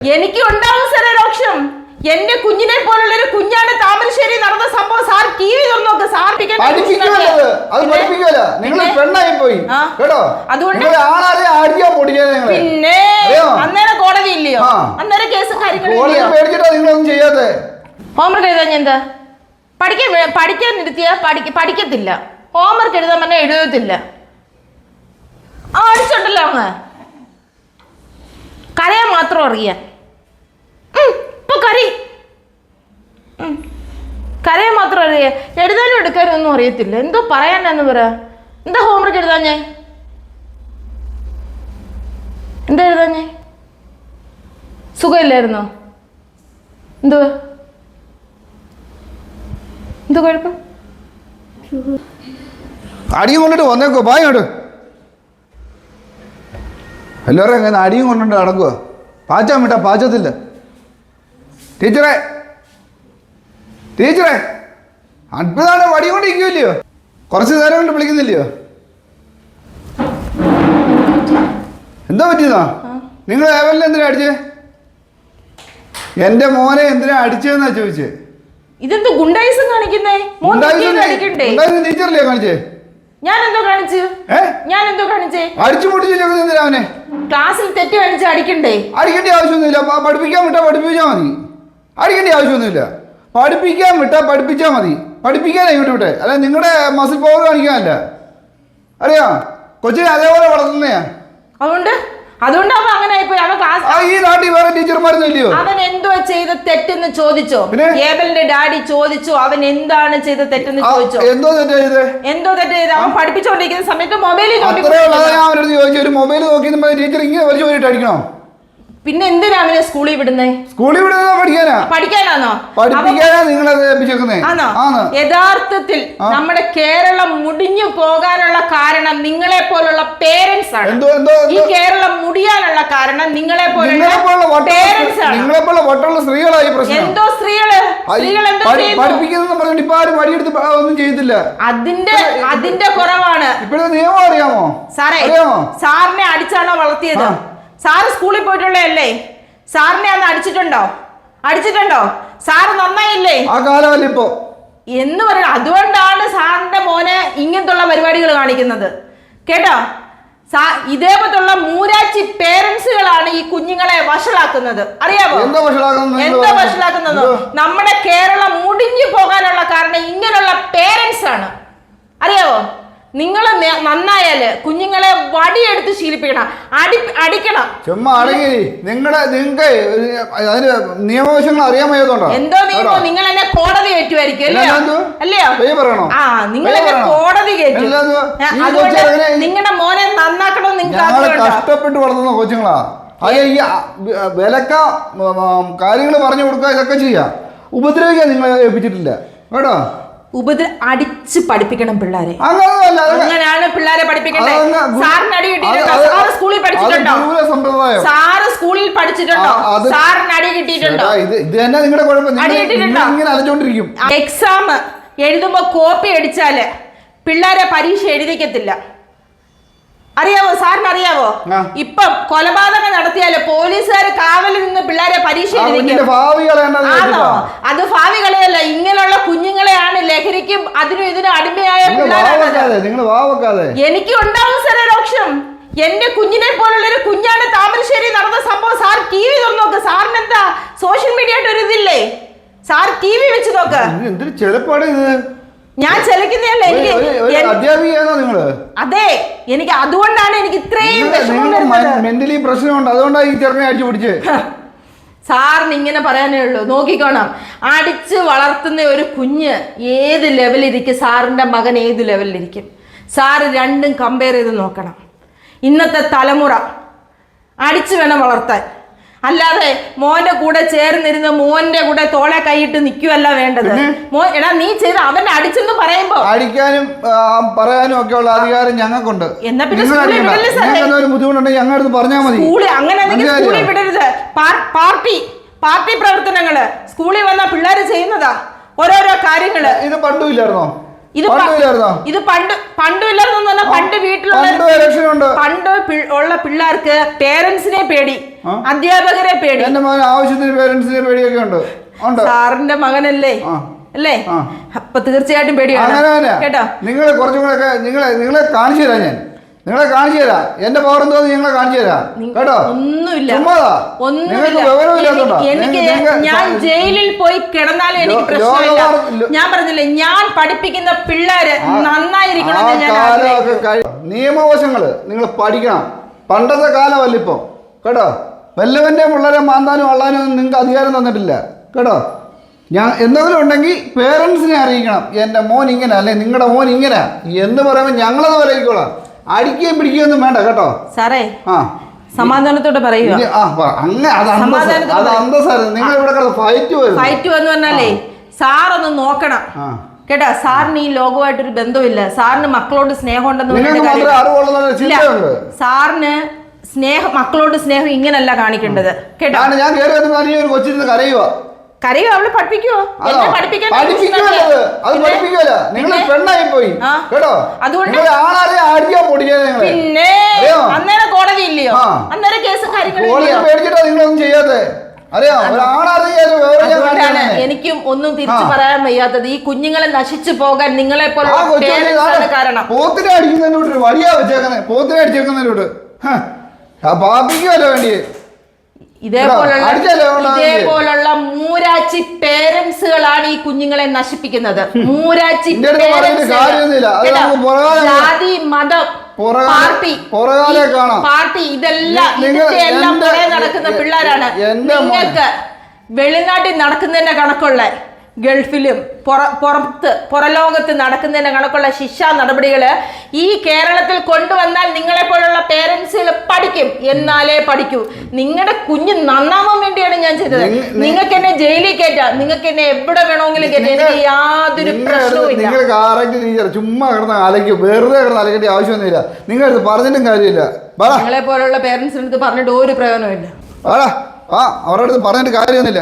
എനിക്ക് ഉണ്ടാവും സാറേ രോക്ഷം. എന്റെ കുഞ്ഞിനെ പോലുള്ള ഒരു കുഞ്ഞാണ് താമരശ്ശേരി നടന്ന സംഭവം. സാർ ടി വി തുറന്നു നോക്ക്. സാർ പിന്നെ അന്നേരം കോടതി ഇല്ലയോ? അന്നേരം കേസും കാര്യങ്ങളും ചെയ്യാതെ ഹോംവർക്ക് എഴുതാൻ എന്താ? പഠിക്കാൻ നിർത്തിയ പഠിക്കത്തില്ല. ഹോംവർക്ക് എഴുതാൻ പറഞ്ഞാൽ എഴുതത്തില്ല. അടിച്ചുണ്ടല്ലോ അങ്ങ്. കരയാൻ മാത്രം അറിയാൻ. ഇപ്പൊ കരയാൻ മാത്രം അറിയാം. എഴുതാനും എടുക്കാനും ഒന്നും അറിയത്തില്ല. എന്തോ പറയാനെന്ന് പറ. എന്താ ഹോംവർക്ക് എഴുതാൻ ഞാൻ? എന്താ എഴുതാൻ ഞാൻ? സുഖമില്ലായിരുന്നോ? എന്തോ കുഴപ്പം? അടിയും കൊണ്ടിട്ട് വന്നേക്കോ. പായോട്ട് എല്ലാവരും എങ്ങനെ അടിയും കൊണ്ടിട്ട് നടക്കുക. പാച്ചാൻ വിട്ടാ പാച്ചത്തില്ല. ടീച്ചറെ അത്ഭുതമാണ്. വടി കൊണ്ട് ഇരിക്കുമല്ലയോ? കുറച്ച് നേരം കൊണ്ട് വിളിക്കുന്നില്ലയോ? എന്താ പറ്റിയതാ? നിങ്ങൾ ഏവലിനെ എന്തിനാ അടിച്ചേ? എന്റെ മോനെ എന്തിനാ അടിച്ചതെന്നാ ചോദിച്ചേ. ഇതെന്ത് ഗുണ്ടായിസം കാണിക്കുന്നേ? ടീച്ചറല്ലേ കാണിച്ചേ? ഞാൻ എന്തോ കാണിച്ചേ? അടിച്ചു പൊട്ടിച്ചില്ല അവനെ. ക്ലാസ്സിൽ തെറ്റ് കാണിച്ച് അടിക്കണ്ടേ? അടിക്കേണ്ട ആവശ്യമൊന്നുമില്ല. പഠിപ്പിക്കാൻ വിട്ടാ പഠിപ്പിച്ചാൽ മതി. അടിക്കേണ്ട ആവശ്യമൊന്നുമില്ല. പഠിപ്പിക്കാൻ വിട്ടാ പഠിപ്പിച്ചാൽ മതി. പഠിപ്പിക്കാനാ ഇങ്ങോട്ട് വിട്ടെ. അല്ല നിങ്ങളുടെ മസിൽ പവർ കാണിക്കാനല്ല. അറിയാ കൊച്ചിനെ അതേപോലെ വളർത്തുന്നയാ. അതുകൊണ്ട് അവൻ അങ്ങനെ ആയിപ്പോയി. അവൻ ക്ലാസ് ഈ നാട്ടിൽ വേറെ ടീച്ചർമാരൊന്നും ഇല്ലയോ? അവൻ എന്തോ ചെയ്ത തെറ്റെന്ന് ചോദിച്ചോ? ഏബലിന്റെ ഡാഡി ചോദിച്ചോ അവൻ എന്താണ് ചെയ്ത തെറ്റെന്ന് ചോദിച്ചോ? എന്തോ തെറ്റ് ചെയ്ത് അവൻ പഠിപ്പിച്ചോണ്ടിരിക്കുന്ന സമയത്ത് മൊബൈലിൽ ചോദിച്ചു. ഒരു മൊബൈൽ നോക്കി ടീച്ചർ ഇങ്ങനെ വലിച്ചു പോയിട്ട് അടിക്കണോ? പിന്നെ എന്തിനാ അവനെ സ്കൂളിൽ വിടുന്നേ? പഠിക്കാനാണോ? യഥാർത്ഥത്തിൽ നമ്മുടെ കേരളം മുടിഞ്ഞു പോകാനുള്ള കാരണം നിങ്ങളെ പോലുള്ള പേരൻസ് ആണ്. ഈ കേരളം മുടിയാനുള്ള കാരണം നിങ്ങളെ പോലുള്ള പേരൻസ് ആണ്. എന്തോ അതിന്റെ കുറവാണ്. നിയമം അറിയാമോ സാറേ? സാറിനെ അടിച്ചാണോ വളർത്തിയത്? സാറ് സ്കൂളിൽ പോയിട്ടുള്ളതല്ലേ? സാറിനെ അന്ന് അടിച്ചിട്ടുണ്ടോ? സാറ് നന്നായില്ലേ എന്ന് പറയണം. അതുകൊണ്ടാണ് സാറിന്റെ മോനെ ഇങ്ങനത്തുള്ള പരിപാടികൾ കാണിക്കുന്നത്. കേട്ടോ? ഇതേപോലുള്ള മൂരാച്ചി പേരൻസുകളാണ് ഈ കുഞ്ഞുങ്ങളെ വഷളാക്കുന്നത്. അറിയാമോ? എന്താ വഷളാക്കുന്നത്? നമ്മുടെ കേരളം മുടിഞ്ഞു പോകാനുള്ള കാരണം ഇങ്ങനെയുള്ള പേരൻസ് ആണ്. അറിയാവോ? നിങ്ങൾ നന്നായാല് കുഞ്ഞുങ്ങളെ വടിയെടുത്ത് ശീലിപ്പിക്കണം. അടിക്കണം. ചുമ്മാ നിങ്ങൾക്ക് അതിന് നിയമവശങ്ങൾ അറിയാമോ? എന്തോ നിയമം? നിങ്ങൾ എന്നെ കോടതി കയറ്റുമായിരിക്കും അല്ലയോ? നിങ്ങൾ എന്നെ കോടതി കയറ്റും. അതുകൊണ്ട് നിങ്ങളുടെ മോനെ നന്നാക്കണം. നിങ്ങൾക്ക് കഷ്ടപ്പെട്ട് വളർത്തുന്ന കൊച്ചുങ്ങളാ. അത് ഈ വിലക്ക കാര്യങ്ങൾ പറഞ്ഞു കൊടുക്കുക, ഇതൊക്കെ ചെയ്യാം. ഉപദ്രവിക്കാൻ നിങ്ങളെ ഏൽപ്പിച്ചിട്ടില്ല കേട്ടോ. അടിച്ച് പഠിപ്പിക്കണം പിള്ളേരെ. അങ്ങനെയാണ് പിള്ളേരെ പഠിപ്പിക്കണ്ടേ. സാറിന് അടി കിട്ടിയിട്ടുണ്ടോ? സാറ് സ്കൂളിൽ പഠിച്ചിട്ടുണ്ടോ? സാറ് സ്കൂളിൽ പഠിച്ചിട്ടുണ്ടോ? സാറിന് അടി കിട്ടിയിട്ടുണ്ടോ? എക്സാം എഴുതുമ്പോ കോപ്പി അടിച്ചാല് പിള്ളേരെ പരീക്ഷ എഴുതിക്കത്തില്ല. അറിയാവോ? സാറിന് അറിയാവോ? ഇപ്പം കൊലപാതകം നടത്തിയാല് പോലീസുകാർ കാവലിൽ നിന്ന് പിള്ളേരെ പരീക്ഷ ആണോ? അത് ഭാവി കളയല്ല. ഇങ്ങനെയുള്ള കുഞ്ഞുങ്ങളെയാണ് ലഹരിക്കും അതിനും ഇതിനും അടിമയായ പിള്ളേരാണ്. എനിക്ക് ഉണ്ടാവും സാറേ രോക്ഷം. എന്റെ കുഞ്ഞിനെ പോലുള്ള ഒരു കുഞ്ഞാണ് താമരശ്ശേരി നടന്ന സംഭവം. സാർ ടി വി തുറന്നു നോക്ക്. സാറിന് എന്താ സോഷ്യൽ മീഡിയ ആയിട്ട് ഒരു ഇതില്ലേ? സാർ ടി വി വെച്ച് നോക്ക്. ഞാൻ ചെലക്കുന്നതല്ല. അതെ, എനിക്ക് അതുകൊണ്ടാണ് എനിക്ക് ഇത്രയും മെന്റലി പ്രശ്നമുണ്ട്. അതുകൊണ്ടാണ് ഈ ചെറുനെ അടിച്ചു പിടിച്ച്. സാറിന് ഇങ്ങനെ പറയാനേ ഉള്ളൂ. നോക്കിക്കോണം. അടിച്ച് വളർത്തുന്ന ഒരു കുഞ്ഞ് ഏത് ലെവലിരിക്കും, സാറിന്റെ മകൻ ഏത് ലെവലിലിരിക്കും. സാറ് രണ്ടും കമ്പയർ ചെയ്ത് നോക്കണം. ഇന്നത്തെ തലമുറ അടിച്ചു വേണം വളർത്താൻ. അല്ലാതെ മോന്റെ കൂടെ ചേർന്നിരുന്ന് മോന്റെ കൂടെ തോളെ കൈയിട്ട് നിൽക്കുവല്ല വേണ്ടത്. എടാ നീ ചെയ്ത് അവനെ അടിച്ചെന്ന് പറയുമ്പോ അടിക്കാനും പറയാനും ഒക്കെ ഉള്ള അധികാരം ഞങ്ങൾക്കുണ്ട്. എന്നാ പിന്നെ ബുദ്ധിമുട്ടുണ്ടെങ്കിൽ ഞങ്ങളടുത്ത് പറഞ്ഞാൽ മതി. അങ്ങനെ സ്കൂളിൽ വിടരുത്. പാർട്ടി പ്രവർത്തനങ്ങള് സ്കൂളിൽ വന്ന പിള്ളേര് ചെയ്യുന്നതാ ഓരോരോ കാര്യങ്ങള്. ഇത് പണ്ടും ഇല്ലായിരുന്നോ? ഇത് ഇത് പണ്ടും ഇല്ലായിരുന്നു പറഞ്ഞാൽ പണ്ട് ഇലക്ഷനുണ്ട്. പണ്ട് ഉള്ള പിള്ളേർക്ക് പേരൻസിനെ പേടി, അധ്യാപകരെ പേടി. എന്റെ മകൻ ആവശ്യത്തിന് പേരൻസിനെ പേടിയൊക്കെ ഉണ്ട്. സാറിന്റെ മകനല്ലേ അല്ലേ? അപ്പൊ തീർച്ചയായിട്ടും പേടിയാണ് കേട്ടോ. നിങ്ങൾ കുറച്ചും കൂടെ നിങ്ങളെ കാണിച്ചു തരാം, നിങ്ങളെ കാണിച്ചു തരാം. എന്റെ പവർ എന്തോന്ന് നിങ്ങളെ കാണിച്ചു തരാം കേട്ടോ. ഒന്നുമില്ല, എനിക്ക് ഞാൻ ജയിലിൽ പോയി കിടന്നാലും എനിക്ക് പ്രശ്നമില്ല. ഞാൻ പറഞ്ഞില്ലേ, ഞാൻ പഠിപ്പിക്കുന്ന പിള്ളേര് നന്നായിരിക്കണം. നിയമവശങ്ങള് നിങ്ങൾ പഠിക്കണം. പണ്ടത്തെ കാലമല്ല ഇപ്പൊ കേട്ടോ. വല്ലവന്റെ പിള്ളേരെ മാന്താനും വള്ളാനും ഒന്നും നിങ്ങൾക്ക് അധികാരം തന്നിട്ടില്ല കേട്ടോ. ഞാൻ എന്തെങ്കിലും ഉണ്ടെങ്കിൽ പേരൻസിനെ അറിയിക്കണം. എൻ്റെ മോൻ ഇങ്ങനെ അല്ലെ നിങ്ങളുടെ മോൻ ഇങ്ങനെ എന്ന് പറയുമ്പോൾ ഞങ്ങളത് പറയിക്കോളാം. അടിക്കുകയും പിടിക്കുകയൊന്നും വേണ്ട കേട്ടോ സാറേ. സമാധാനത്തോടെ പറയുക. നിങ്ങൾ ഇവിടെ ഫൈറ്റ് വന്നു പറഞ്ഞാലേ സാറൊന്ന് നോക്കണം കേട്ടോ. സാറിന് ഈ ലോകമായിട്ടൊരു ബന്ധമില്ല. സാറിന് മക്കളോട് സ്നേഹം ഉണ്ടെന്ന് സാറിന് മക്കളോട് സ്നേഹം ഇങ്ങനല്ല കാണിക്കേണ്ടത് കേട്ടോ. ഞാൻ കൊച്ചിരുന്ന് കരയുക. കരയോ? അവള് പഠിപ്പിക്കുവോ? നിങ്ങൾ പെണ്ണായി പോയി കേട്ടോ. അതുകൊണ്ട് പിന്നെ അന്നേരം കോടതി ഇല്ലയോ? അന്നേരം കേസും കാര്യങ്ങളും പേടിച്ചിട്ടാ നിങ്ങളൊന്നും ചെയ്യാതെ. എനിക്കും ഒന്നും തിരിച്ചു പറയാൻ വയ്യാത്തത് ഈ കുഞ്ഞുങ്ങളെ നശിച്ചു പോകാൻ നിങ്ങളെ പോലെ കാരണം. പോത്തിനെ അടിക്കുന്നതിനോട് വടിയാ വെച്ചേക്കുന്നത്. പോത്തിനെ അടിച്ചേക്കുന്നതിനോട് പാപ്പിക്കുമല്ലോ വേണ്ടിയേ. ഇതേപോലുള്ള മൂരാച്ചി പേരൻസുകളാണ് ഈ കുഞ്ഞുങ്ങളെ നശിപ്പിക്കുന്നത്. മൂരാച്ചി ജാതി, മതം, പാർട്ടി ഇതെല്ലാം പുറകെ നടക്കുന്ന പിള്ളേരാണ്. നിങ്ങൾക്ക് വെളിനാട്ടിൽ നടക്കുന്നതിന്റെ കണക്കുള്ള ഗൾഫിലും പുറലോകത്ത് നടക്കുന്നതിന്റെ കണക്കുള്ള ശിക്ഷാ നടപടികള് ഈ കേരളത്തിൽ കൊണ്ടുവന്നാൽ നിങ്ങളെ പോലുള്ള പേരൻസുകൾ പഠിക്കും. എന്നാലേ പഠിക്കൂ. നിങ്ങളുടെ കുഞ്ഞ് നന്നാവാൻ വേണ്ടിയാണ് ഞാൻ ചെയ്തത്. നിങ്ങൾക്ക് എന്നെ ജയിലിൽ കയറ്റാം, നിങ്ങൾക്ക് എന്നെ എവിടെ വേണമെങ്കിലും കയറ്റാം. എനിക്ക് യാതൊരു പ്രശ്നവും ഇല്ല. ചുമ്മാ കിടന്ന അലയ്ക്കും, വെറുതെ കിടന്ന് അലക്കേണ്ട ആവശ്യമൊന്നുമില്ല. നിങ്ങളടുത്ത് പറഞ്ഞിട്ടും കാര്യമില്ല. നിങ്ങളെ പോലുള്ള പേരൻസിനടുത്ത് പറഞ്ഞിട്ട് ഒരു പ്രയോജനമില്ല. അവരുടെ അടുത്ത് പറഞ്ഞിട്ട് കാര്യമൊന്നുമില്ല.